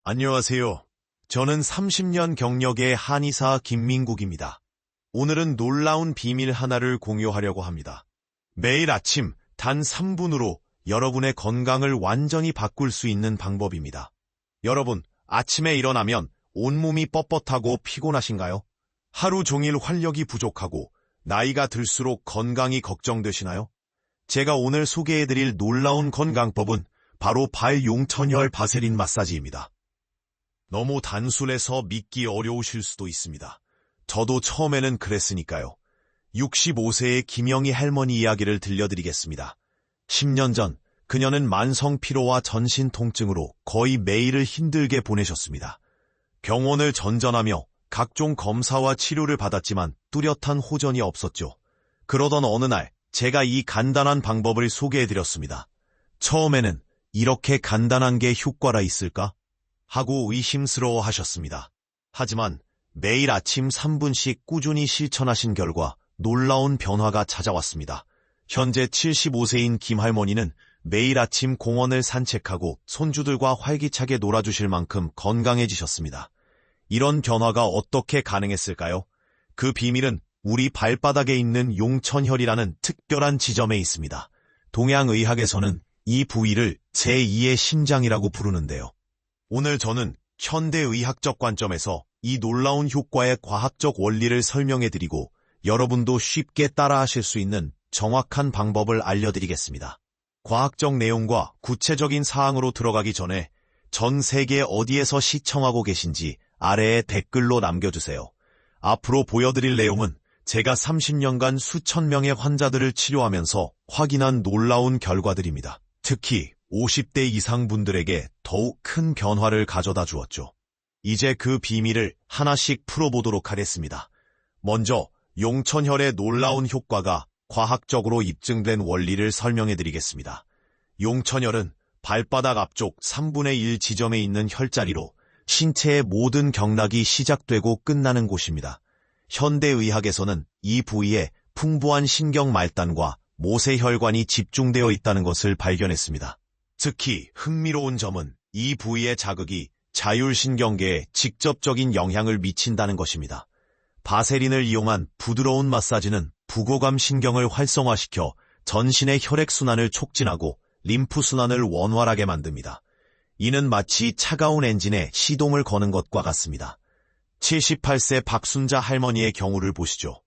안녕하세요. 저는 30년 경력의 한의사 김민국입니다. 오늘은 놀라운 비밀 하나를 공유하려고 합니다. 매일 아침 단 3분으로 여러분의 건강을 완전히 바꿀 수 있는 방법입니다. 여러분, 아침에 일어나면 온몸이 뻣뻣하고 피곤하신가요? 하루 종일 활력이 부족하고 나이가 들수록 건강이 걱정되시나요? 제가 오늘 소개해드릴 놀라운 건강법은 바로 발용천혈 바세린 마사지입니다. 너무 단순해서 믿기 어려우실 수도 있습니다. 저도 처음에는 그랬으니까요. 65세의 김영희 할머니 이야기를 들려드리겠습니다. 10년 전 그녀는 만성 피로와 전신 통증으로 거의 매일을 힘들게 보내셨습니다. 병원을 전전하며 각종 검사와 치료를 받았지만 뚜렷한 호전이 없었죠. 그러던 어느 날 제가 이 간단한 방법을 소개해드렸습니다. 처음에는 이렇게 간단한 게 효과가 있을까? 하고 의심스러워 하셨습니다. 하지만 매일 아침 3분씩 꾸준히 실천하신 결과 놀라운 변화가 찾아왔습니다. 현재 75세인 김할머니는 매일 아침 공원을 산책하고 손주들과 활기차게 놀아주실 만큼 건강해지셨습니다. 이런 변화가 어떻게 가능했을까요? 그 비밀은 우리 발바닥에 있는 용천혈이라는 특별한 지점에 있습니다. 동양의학에서는 이 부위를 제2의 심장이라고 부르는데요. 오늘 저는 현대의학적 관점에서 이 놀라운 효과의 과학적 원리를 설명해드리고 여러분도 쉽게 따라하실 수 있는 정확한 방법을 알려드리겠습니다. 과학적 내용과 구체적인 사항으로 들어가기 전에 전 세계 어디에서 시청하고 계신지 아래에 댓글로 남겨주세요. 앞으로 보여드릴 내용은 제가 30년간 수천 명의 환자들을 치료하면서 확인한 놀라운 결과들입니다. 특히 50대 이상 분들에게 더욱 큰 변화를 가져다 주었죠. 이제 그 비밀을 하나씩 풀어보도록 하겠습니다. 먼저 용천혈의 놀라운 효과가 과학적으로 입증된 원리를 설명해드리겠습니다. 용천혈은 발바닥 앞쪽 3분의 1 지점에 있는 혈자리로 신체의 모든 경락이 시작되고 끝나는 곳입니다. 현대의학에서는 이 부위에 풍부한 신경말단과 모세혈관이 집중되어 있다는 것을 발견했습니다. 특히 흥미로운 점은 이 부위의 자극이 자율신경계에 직접적인 영향을 미친다는 것입니다. 바세린을 이용한 부드러운 마사지는 부고감 신경을 활성화시켜 전신의 혈액순환을 촉진하고 림프순환을 원활하게 만듭니다. 이는 마치 차가운 엔진에 시동을 거는 것과 같습니다. 78세 박순자 할머니의 경우를 보시죠.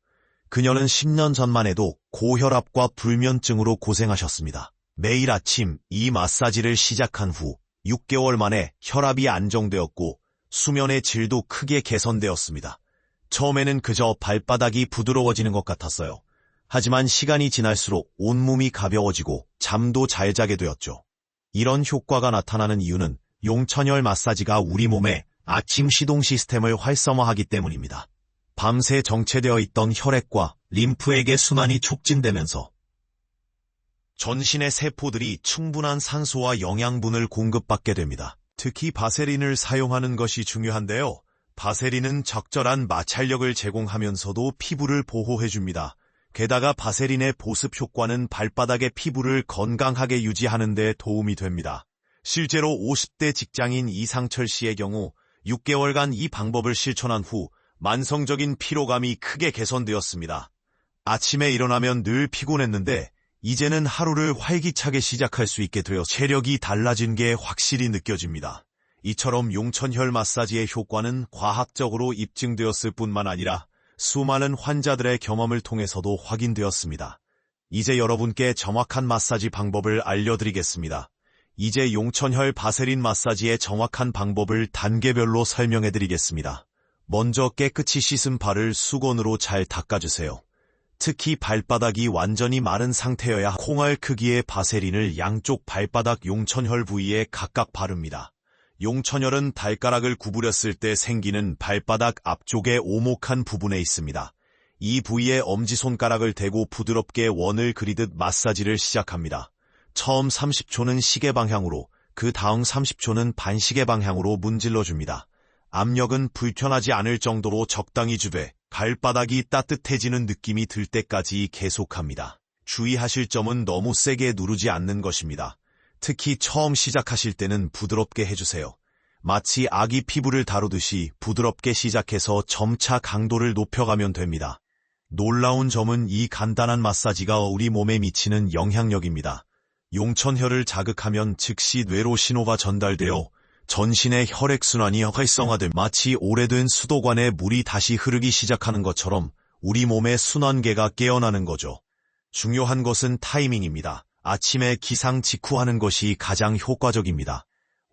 그녀는 10년 전만 해도 고혈압과 불면증으로 고생하셨습니다. 매일 아침 이 마사지를 시작한 후 6개월 만에 혈압이 안정되었고 수면의 질도 크게 개선되었습니다. 처음에는 그저 발바닥이 부드러워지는 것 같았어요. 하지만 시간이 지날수록 온몸이 가벼워지고 잠도 잘 자게 되었죠. 이런 효과가 나타나는 이유는 용천혈 마사지가 우리 몸의 아침 시동 시스템을 활성화하기 때문입니다. 밤새 정체되어 있던 혈액과 림프에게 순환이 촉진되면서 전신의 세포들이 충분한 산소와 영양분을 공급받게 됩니다. 특히 바세린을 사용하는 것이 중요한데요. 바세린은 적절한 마찰력을 제공하면서도 피부를 보호해줍니다. 게다가 바세린의 보습 효과는 발바닥의 피부를 건강하게 유지하는 데 도움이 됩니다. 실제로 50대 직장인 이상철 씨의 경우 6개월간 이 방법을 실천한 후 만성적인 피로감이 크게 개선되었습니다. 아침에 일어나면 늘 피곤했는데 이제는 하루를 활기차게 시작할 수 있게 되어 체력이 달라진 게 확실히 느껴집니다. 이처럼 용천혈 마사지의 효과는 과학적으로 입증되었을 뿐만 아니라 수많은 환자들의 경험을 통해서도 확인되었습니다. 이제 여러분께 정확한 마사지 방법을 알려드리겠습니다. 이제 용천혈 바세린 마사지의 정확한 방법을 단계별로 설명해드리겠습니다. 먼저 깨끗이 씻은 발을 수건으로 잘 닦아주세요. 특히 발바닥이 완전히 마른 상태여야 콩알 크기의 바세린을 양쪽 발바닥 용천혈 부위에 각각 바릅니다. 용천혈은 발가락을 구부렸을 때 생기는 발바닥 앞쪽의 오목한 부분에 있습니다. 이 부위에 엄지손가락을 대고 부드럽게 원을 그리듯 마사지를 시작합니다. 처음 30초는 시계 방향으로, 그 다음 30초는 반시계 방향으로 문질러줍니다. 압력은 불편하지 않을 정도로 적당히 주되 발바닥이 따뜻해지는 느낌이 들 때까지 계속합니다. 주의하실 점은 너무 세게 누르지 않는 것입니다. 특히 처음 시작하실 때는 부드럽게 해주세요. 마치 아기 피부를 다루듯이 부드럽게 시작해서 점차 강도를 높여가면 됩니다. 놀라운 점은 이 간단한 마사지가 우리 몸에 미치는 영향력입니다. 용천혈을 자극하면 즉시 뇌로 신호가 전달되어 전신의 혈액순환이 활성화돼 마치 오래된 수도관에 물이 다시 흐르기 시작하는 것처럼 우리 몸의 순환계가 깨어나는 거죠. 중요한 것은 타이밍입니다. 아침에 기상 직후하는 것이 가장 효과적입니다.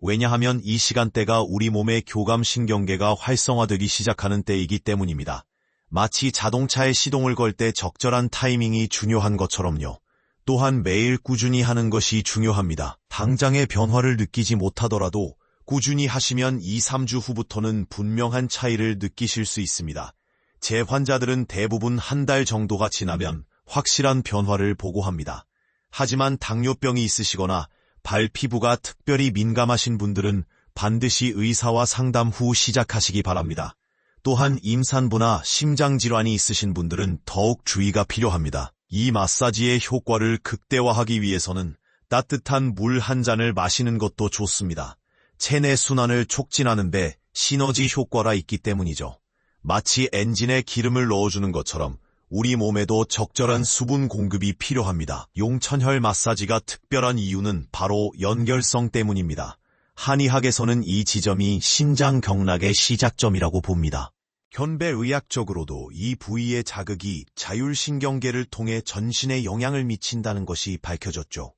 왜냐하면 이 시간대가 우리 몸의 교감신경계가 활성화되기 시작하는 때이기 때문입니다. 마치 자동차의 시동을 걸 때 적절한 타이밍이 중요한 것처럼요. 또한 매일 꾸준히 하는 것이 중요합니다. 당장의 변화를 느끼지 못하더라도 꾸준히 하시면 2-3주 후부터는 분명한 차이를 느끼실 수 있습니다. 제 환자들은 대부분 한 달 정도가 지나면 확실한 변화를 보고합니다. 하지만 당뇨병이 있으시거나 발 피부가 특별히 민감하신 분들은 반드시 의사와 상담 후 시작하시기 바랍니다. 또한 임산부나 심장질환이 있으신 분들은 더욱 주의가 필요합니다. 이 마사지의 효과를 극대화하기 위해서는 따뜻한 물 한 잔을 마시는 것도 좋습니다. 체내 순환을 촉진하는 데 시너지 효과가 있기 때문이죠. 마치 엔진에 기름을 넣어주는 것처럼 우리 몸에도 적절한 수분 공급이 필요합니다. 용천혈 마사지가 특별한 이유는 바로 연결성 때문입니다. 한의학에서는 이 지점이 신장경락의 시작점이라고 봅니다. 현대의학적으로도 이 부위의 자극이 자율신경계를 통해 전신에 영향을 미친다는 것이 밝혀졌죠.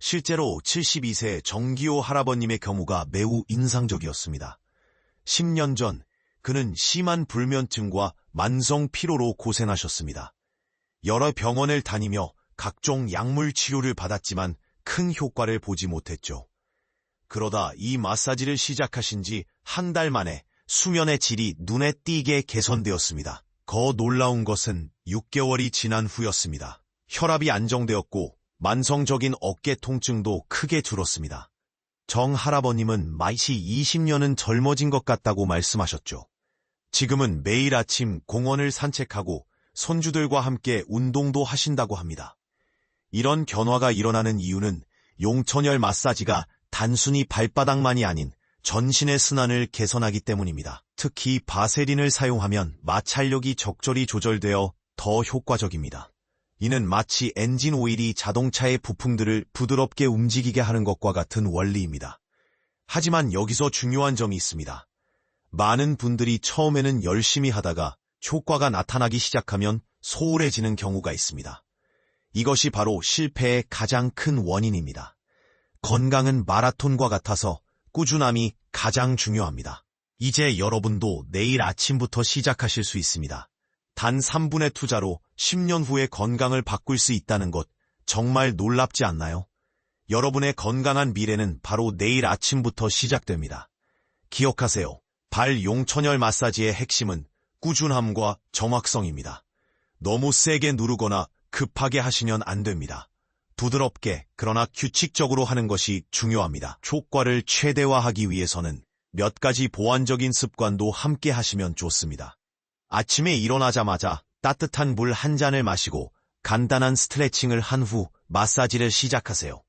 실제로 72세 정기호 할아버님의 경우가 매우 인상적이었습니다. 10년 전 그는 심한 불면증과 만성 피로로 고생하셨습니다. 여러 병원을 다니며 각종 약물 치료를 받았지만 큰 효과를 보지 못했죠. 그러다 이 마사지를 시작하신 지 한 달 만에 수면의 질이 눈에 띄게 개선되었습니다. 더 놀라운 것은 6개월이 지난 후였습니다. 혈압이 안정되었고 만성적인 어깨 통증도 크게 줄었습니다. 정 할아버님은 마치 20년은 젊어진 것 같다고 말씀하셨죠. 지금은 매일 아침 공원을 산책하고 손주들과 함께 운동도 하신다고 합니다. 이런 변화가 일어나는 이유는 용천혈 마사지가 단순히 발바닥만이 아닌 전신의 순환을 개선하기 때문입니다. 특히 바세린을 사용하면 마찰력이 적절히 조절되어 더 효과적입니다. 이는 마치 엔진 오일이 자동차의 부품들을 부드럽게 움직이게 하는 것과 같은 원리입니다. 하지만 여기서 중요한 점이 있습니다. 많은 분들이 처음에는 열심히 하다가 효과가 나타나기 시작하면 소홀해지는 경우가 있습니다. 이것이 바로 실패의 가장 큰 원인입니다. 건강은 마라톤과 같아서 꾸준함이 가장 중요합니다. 이제 여러분도 내일 아침부터 시작하실 수 있습니다. 단 3분의 투자로 10년 후에 건강을 바꿀 수 있다는 것 정말 놀랍지 않나요? 여러분의 건강한 미래는 바로 내일 아침부터 시작됩니다. 기억하세요. 발 용천혈 마사지의 핵심은 꾸준함과 정확성입니다. 너무 세게 누르거나 급하게 하시면 안 됩니다. 부드럽게 그러나 규칙적으로 하는 것이 중요합니다. 효과를 최대화하기 위해서는 몇 가지 보완적인 습관도 함께 하시면 좋습니다. 아침에 일어나자마자 따뜻한 물 한 잔을 마시고 간단한 스트레칭을 한 후 마사지를 시작하세요.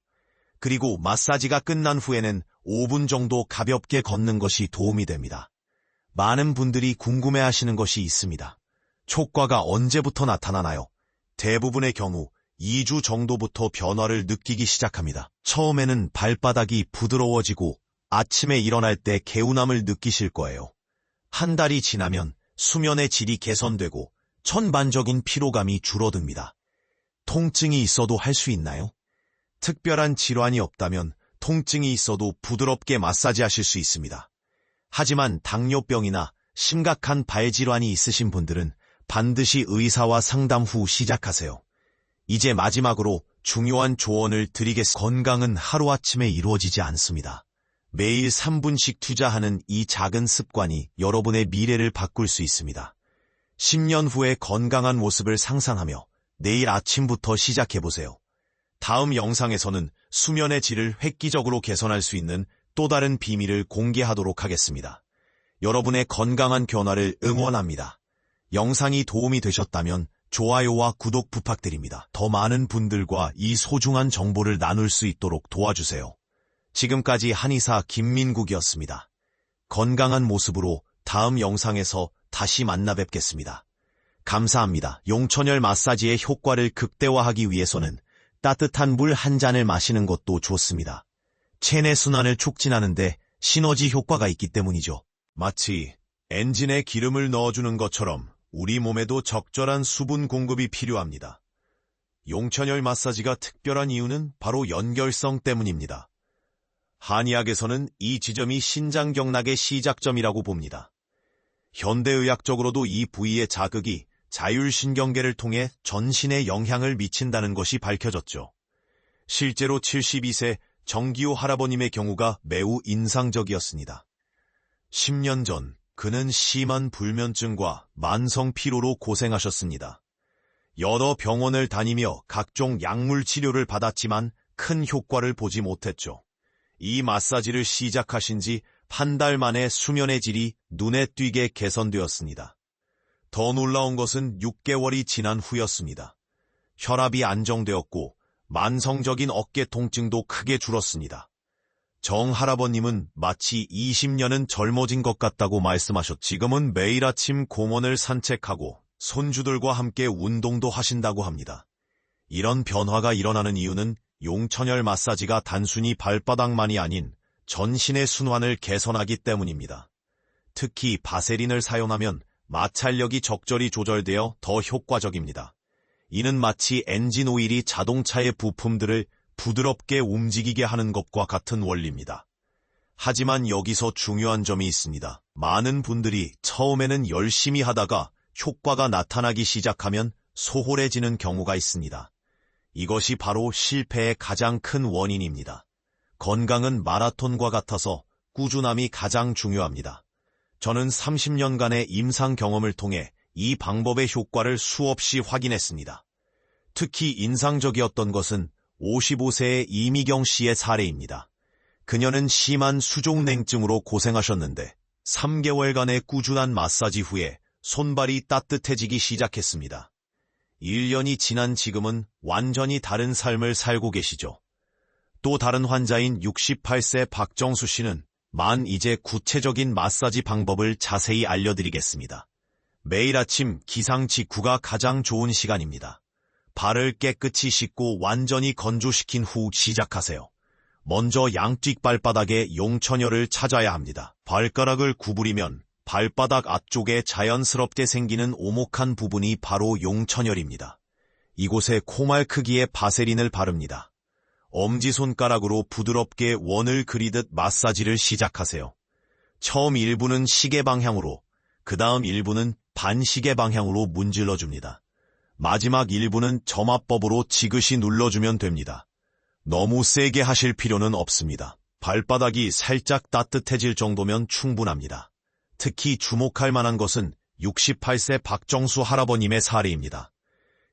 그리고 마사지가 끝난 후에는 5분 정도 가볍게 걷는 것이 도움이 됩니다. 많은 분들이 궁금해하시는 것이 있습니다. 효과가 언제부터 나타나나요? 대부분의 경우 2주 정도부터 변화를 느끼기 시작합니다. 처음에는 발바닥이 부드러워지고 아침에 일어날 때 개운함을 느끼실 거예요. 한 달이 지나면 수면의 질이 개선되고 전반적인 피로감이 줄어듭니다. 통증이 있어도 할 수 있나요? 특별한 질환이 없다면 통증이 있어도 부드럽게 마사지하실 수 있습니다. 하지만 당뇨병이나 심각한 발질환이 있으신 분들은 반드시 의사와 상담 후 시작하세요. 이제 마지막으로 중요한 조언을 드리겠습니다. 건강은 하루아침에 이루어지지 않습니다. 매일 3분씩 투자하는 이 작은 습관이 여러분의 미래를 바꿀 수 있습니다. 10년 후의 건강한 모습을 상상하며 내일 아침부터 시작해보세요. 다음 영상에서는 수면의 질을 획기적으로 개선할 수 있는 또 다른 비밀을 공개하도록 하겠습니다. 여러분의 건강한 변화를 응원합니다. 영상이 도움이 되셨다면 좋아요와 구독 부탁드립니다. 더 많은 분들과 이 소중한 정보를 나눌 수 있도록 도와주세요. 지금까지 한의사 김민국이었습니다. 건강한 모습으로 다음 영상에서 다시 만나 뵙겠습니다. 감사합니다. 용천열 마사지의 효과를 극대화하기 위해서는 따뜻한 물 한 잔을 마시는 것도 좋습니다. 체내 순환을 촉진하는데 시너지 효과가 있기 때문이죠. 마치 엔진에 기름을 넣어주는 것처럼 우리 몸에도 적절한 수분 공급이 필요합니다. 용천열 마사지가 특별한 이유는 바로 연결성 때문입니다. 한의학에서는 이 지점이 신장경락의 시작점이라고 봅니다. 현대의학적으로도 이 부위의 자극이 자율신경계를 통해 전신에 영향을 미친다는 것이 밝혀졌죠. 실제로 72세 정기호 할아버님의 경우가 매우 인상적이었습니다. 10년 전 그는 심한 불면증과 만성 피로로 고생하셨습니다. 여러 병원을 다니며 각종 약물 치료를 받았지만 큰 효과를 보지 못했죠. 이 마사지를 시작하신 지 한 달 만에 수면의 질이 눈에 띄게 개선되었습니다. 더 놀라운 것은 6개월이 지난 후였습니다. 혈압이 안정되었고 만성적인 어깨 통증도 크게 줄었습니다. 정 할아버님은 마치 20년은 젊어진 것 같다고 말씀하셨죠. 지금은 매일 아침 공원을 산책하고 손주들과 함께 운동도 하신다고 합니다. 이런 변화가 일어나는 이유는 용천열 마사지가 단순히 발바닥만이 아닌 전신의 순환을 개선하기 때문입니다. 특히 바세린을 사용하면 마찰력이 적절히 조절되어 더 효과적입니다. 이는 마치 엔진 오일이 자동차의 부품들을 부드럽게 움직이게 하는 것과 같은 원리입니다. 하지만 여기서 중요한 점이 있습니다. 많은 분들이 처음에는 열심히 하다가 효과가 나타나기 시작하면 소홀해지는 경우가 있습니다. 이것이 바로 실패의 가장 큰 원인입니다. 건강은 마라톤과 같아서 꾸준함이 가장 중요합니다. 저는 30년간의 임상 경험을 통해 이 방법의 효과를 수없이 확인했습니다. 특히 인상적이었던 것은 55세의 이미경 씨의 사례입니다. 그녀는 심한 수족냉증으로 고생하셨는데 3개월간의 꾸준한 마사지 후에 손발이 따뜻해지기 시작했습니다. 1년이 지난 지금은 완전히 다른 삶을 살고 계시죠. 또 다른 환자인 68세 박정수 씨는 이제 구체적인 마사지 방법을 자세히 알려드리겠습니다. 매일 아침 기상 직후가 가장 좋은 시간입니다. 발을 깨끗이 씻고 완전히 건조시킨 후 시작하세요. 먼저 양쪽 발바닥에 용천열을 찾아야 합니다. 발가락을 구부리면 발바닥 앞쪽에 자연스럽게 생기는 오목한 부분이 바로 용천열입니다. 이곳에 콩알 크기의 바세린을 바릅니다. 엄지손가락으로 부드럽게 원을 그리듯 마사지를 시작하세요. 처음 1부는 시계 방향으로, 그 다음 1부는 반시계 방향으로 문질러줍니다. 마지막 1부는 점화법으로 지그시 눌러주면 됩니다. 너무 세게 하실 필요는 없습니다. 발바닥이 살짝 따뜻해질 정도면 충분합니다. 특히 주목할 만한 것은 68세 박정수 할아버님의 사례입니다.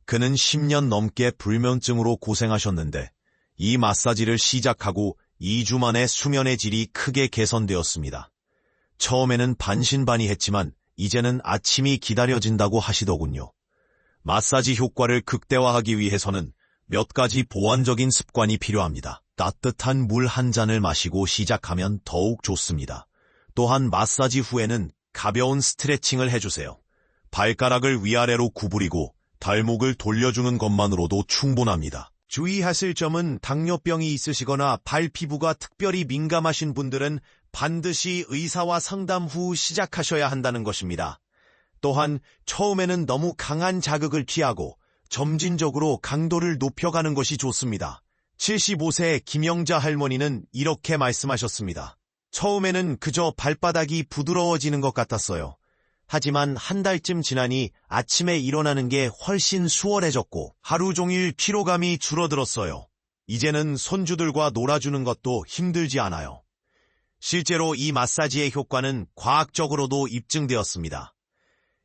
그는 10년 넘게 불면증으로 고생하셨는데 이 마사지를 시작하고 2주 만에 수면의 질이 크게 개선되었습니다. 처음에는 반신반의했지만 이제는 아침이 기다려진다고 하시더군요. 마사지 효과를 극대화하기 위해서는 몇 가지 보완적인 습관이 필요합니다. 따뜻한 물 한 잔을 마시고 시작하면 더욱 좋습니다. 또한 마사지 후에는 가벼운 스트레칭을 해주세요. 발가락을 위아래로 구부리고 발목을 돌려주는 것만으로도 충분합니다. 주의하실 점은 당뇨병이 있으시거나 발 피부가 특별히 민감하신 분들은 반드시 의사와 상담 후 시작하셔야 한다는 것입니다. 또한 처음에는 너무 강한 자극을 피하고 점진적으로 강도를 높여가는 것이 좋습니다. 75세 김영자 할머니는 이렇게 말씀하셨습니다. 처음에는 그저 발바닥이 부드러워지는 것 같았어요. 하지만 한 달쯤 지나니 아침에 일어나는 게 훨씬 수월해졌고 하루 종일 피로감이 줄어들었어요. 이제는 손주들과 놀아주는 것도 힘들지 않아요. 실제로 이 마사지의 효과는 과학적으로도 입증되었습니다.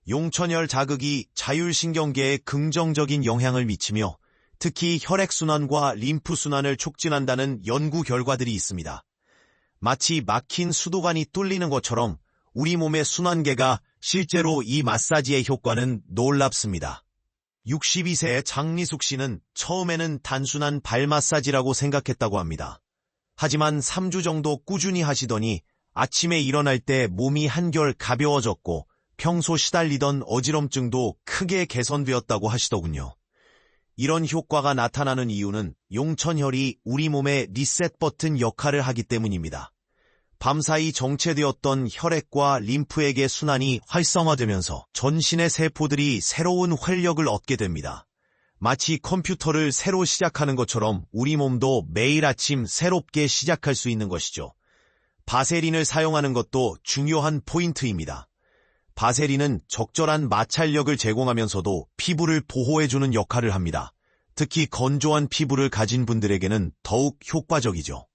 용천열 자극이 자율신경계에 긍정적인 영향을 미치며 특히 혈액순환과 림프순환을 촉진한다는 연구 결과들이 있습니다. 마치 막힌 수도관이 뚫리는 것처럼 우리 몸의 순환계가 실제로 이 마사지의 효과는 놀랍습니다. 62세의 장리숙 씨는 처음에는 단순한 발 마사지라고 생각했다고 합니다. 하지만 3주 정도 꾸준히 하시더니 아침에 일어날 때 몸이 한결 가벼워졌고 평소 시달리던 어지럼증도 크게 개선되었다고 하시더군요. 이런 효과가 나타나는 이유는 용천혈이 우리 몸의 리셋 버튼 역할을 하기 때문입니다. 밤사이 정체되었던 혈액과 림프액의 순환이 활성화되면서 전신의 세포들이 새로운 활력을 얻게 됩니다. 마치 컴퓨터를 새로 시작하는 것처럼 우리 몸도 매일 아침 새롭게 시작할 수 있는 것이죠. 바세린을 사용하는 것도 중요한 포인트입니다. 바세린은 적절한 마찰력을 제공하면서도 피부를 보호해주는 역할을 합니다. 특히 건조한 피부를 가진 분들에게는 더욱 효과적이죠.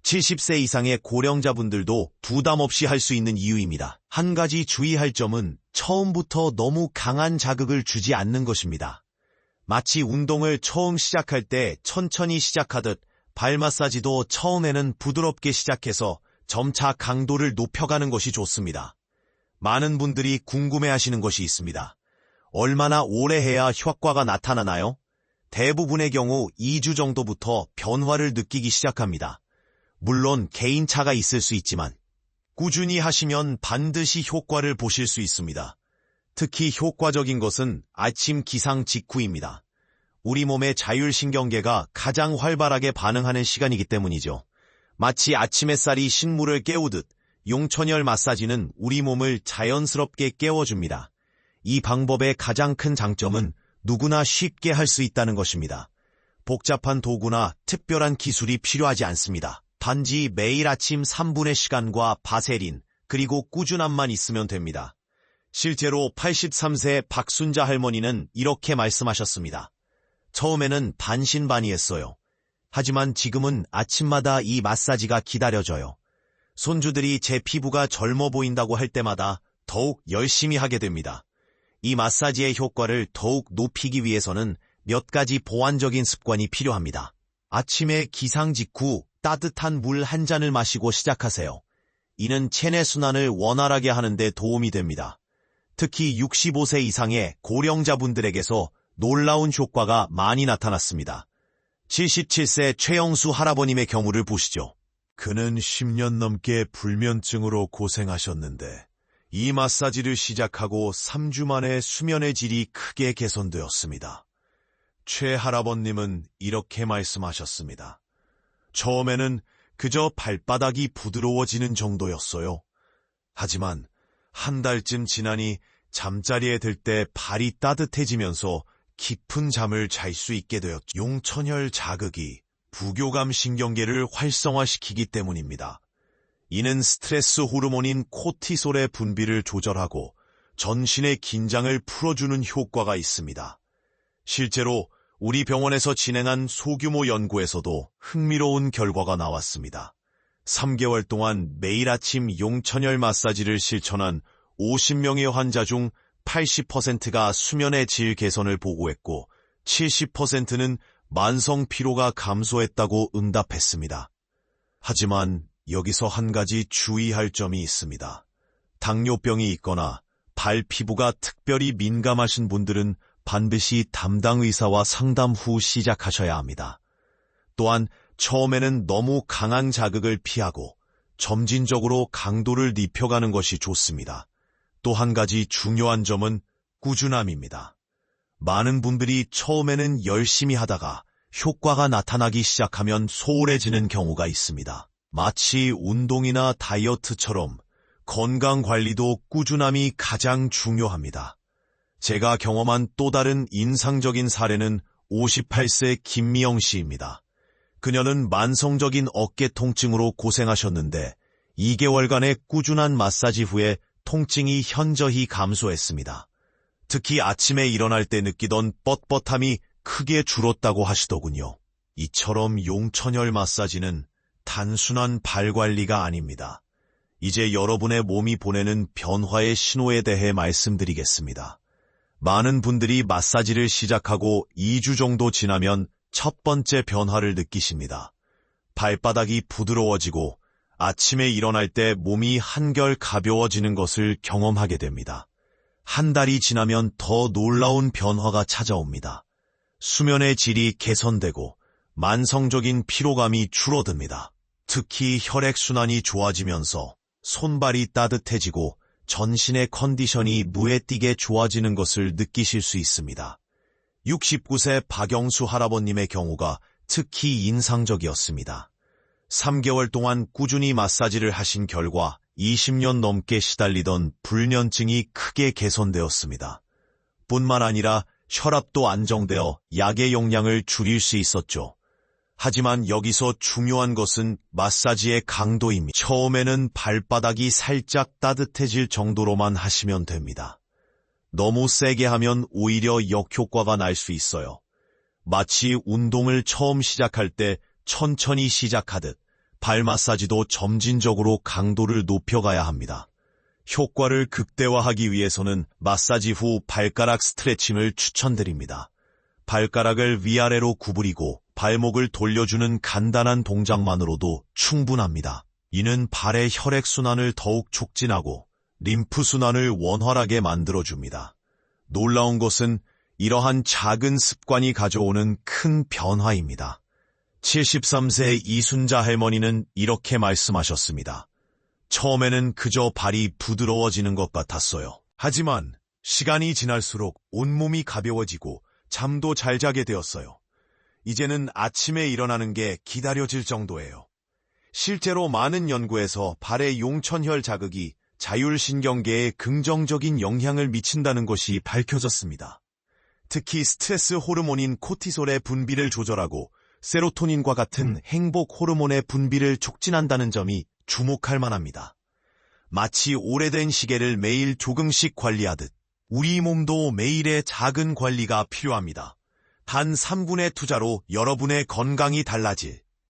70세 이상의 고령자분들도 부담 없이 할 수 있는 이유입니다. 한 가지 주의할 점은 처음부터 너무 강한 자극을 주지 않는 것입니다. 마치 운동을 처음 시작할 때 천천히 시작하듯 발 마사지도 처음에는 부드럽게 시작해서 점차 강도를 높여가는 것이 좋습니다. 많은 분들이 궁금해하시는 것이 있습니다. 얼마나 오래 해야 효과가 나타나나요? 대부분의 경우 2주 정도부터 변화를 느끼기 시작합니다. 물론 개인차가 있을 수 있지만 꾸준히 하시면 반드시 효과를 보실 수 있습니다. 특히 효과적인 것은 아침 기상 직후입니다. 우리 몸의 자율신경계가 가장 활발하게 반응하는 시간이기 때문이죠. 마치 아침 햇살이 식물을 깨우듯 용천혈 마사지는 우리 몸을 자연스럽게 깨워줍니다. 이 방법의 가장 큰 장점은 누구나 쉽게 할 수 있다는 것입니다. 복잡한 도구나 특별한 기술이 필요하지 않습니다. 단지 매일 아침 3분의 시간과 바세린, 그리고 꾸준함만 있으면 됩니다. 실제로 83세 박순자 할머니는 이렇게 말씀하셨습니다. 처음에는 반신반의했어요. 하지만 지금은 아침마다 이 마사지가 기다려져요. 손주들이 제 피부가 젊어 보인다고 할 때마다 더욱 열심히 하게 됩니다. 이 마사지의 효과를 더욱 높이기 위해서는 몇 가지 보완적인 습관이 필요합니다. 아침에 기상 직후 따뜻한 물 한 잔을 마시고 시작하세요. 이는 체내 순환을 원활하게 하는 데 도움이 됩니다. 특히 65세 이상의 고령자분들에게서 놀라운 효과가 많이 나타났습니다. 77세 최영수 할아버님의 경우를 보시죠. 그는 10년 넘게 불면증으로 고생하셨는데 이 마사지를 시작하고 3주 만에 수면의 질이 크게 개선되었습니다. 최 할아버님은 이렇게 말씀하셨습니다. 처음에는 그저 발바닥이 부드러워지는 정도였어요. 하지만 한 달쯤 지나니 잠자리에 들 때 발이 따뜻해지면서 깊은 잠을 잘 수 있게 되었죠. 용천혈 자극이 부교감 신경계를 활성화시키기 때문입니다. 이는 스트레스 호르몬인 코티솔의 분비를 조절하고 전신의 긴장을 풀어주는 효과가 있습니다. 실제로 우리 병원에서 진행한 소규모 연구에서도 흥미로운 결과가 나왔습니다. 3개월 동안 매일 아침 용천혈 마사지를 실천한 50명의 환자 중 80%가 수면의 질 개선을 보고했고 70%는 만성 피로가 감소했다고 응답했습니다. 하지만 여기서 한 가지 주의할 점이 있습니다. 당뇨병이 있거나 발 피부가 특별히 민감하신 분들은 반드시 담당 의사와 상담 후 시작하셔야 합니다. 또한 처음에는 너무 강한 자극을 피하고 점진적으로 강도를 높여가는 것이 좋습니다. 또 한 가지 중요한 점은 꾸준함입니다. 많은 분들이 처음에는 열심히 하다가 효과가 나타나기 시작하면 소홀해지는 경우가 있습니다. 마치 운동이나 다이어트처럼 건강관리도 꾸준함이 가장 중요합니다. 제가 경험한 또 다른 인상적인 사례는 58세 김미영 씨입니다. 그녀는 만성적인 어깨 통증으로 고생하셨는데 2개월간의 꾸준한 마사지 후에 통증이 현저히 감소했습니다. 특히 아침에 일어날 때 느끼던 뻣뻣함이 크게 줄었다고 하시더군요. 이처럼 용천혈 마사지는 단순한 발 관리가 아닙니다. 이제 여러분의 몸이 보내는 변화의 신호에 대해 말씀드리겠습니다. 많은 분들이 마사지를 시작하고 2주 정도 지나면 첫 번째 변화를 느끼십니다. 발바닥이 부드러워지고 아침에 일어날 때 몸이 한결 가벼워지는 것을 경험하게 됩니다. 한 달이 지나면 더 놀라운 변화가 찾아옵니다. 수면의 질이 개선되고 만성적인 피로감이 줄어듭니다. 특히 혈액순환이 좋아지면서 손발이 따뜻해지고 전신의 컨디션이 무에 띄게 좋아지는 것을 느끼실 수 있습니다. 69세 박영수 할아버님의 경우가 특히 인상적이었습니다. 3개월 동안 꾸준히 마사지를 하신 결과 20년 넘게 시달리던 불면증이 크게 개선되었습니다. 뿐만 아니라 혈압도 안정되어 약의 용량을 줄일 수 있었죠. 하지만 여기서 중요한 것은 마사지의 강도입니다. 처음에는 발바닥이 살짝 따뜻해질 정도로만 하시면 됩니다. 너무 세게 하면 오히려 역효과가 날 수 있어요. 마치 운동을 처음 시작할 때 천천히 시작하듯 발 마사지도 점진적으로 강도를 높여가야 합니다. 효과를 극대화하기 위해서는 마사지 후 발가락 스트레칭을 추천드립니다. 발가락을 위아래로 구부리고 발목을 돌려주는 간단한 동작만으로도 충분합니다. 이는 발의 혈액순환을 더욱 촉진하고 림프순환을 원활하게 만들어줍니다. 놀라운 것은 이러한 작은 습관이 가져오는 큰 변화입니다. 73세 이순자 할머니는 이렇게 말씀하셨습니다. 처음에는 그저 발이 부드러워지는 것 같았어요. 하지만 시간이 지날수록 온몸이 가벼워지고 잠도 잘 자게 되었어요. 이제는 아침에 일어나는 게 기다려질 정도예요. 실제로 많은 연구에서 발의 용천혈 자극이 자율신경계에 긍정적인 영향을 미친다는 것이 밝혀졌습니다. 특히 스트레스 호르몬인 코티솔의 분비를 조절하고 세로토닌과 같은 행복 호르몬의 분비를 촉진한다는 점이 주목할 만합니다. 마치 오래된 시계를 매일 조금씩 관리하듯 우리 몸도 매일의 작은 관리가 필요합니다. 단 3분의 투자로 여러분의 건강이 달라질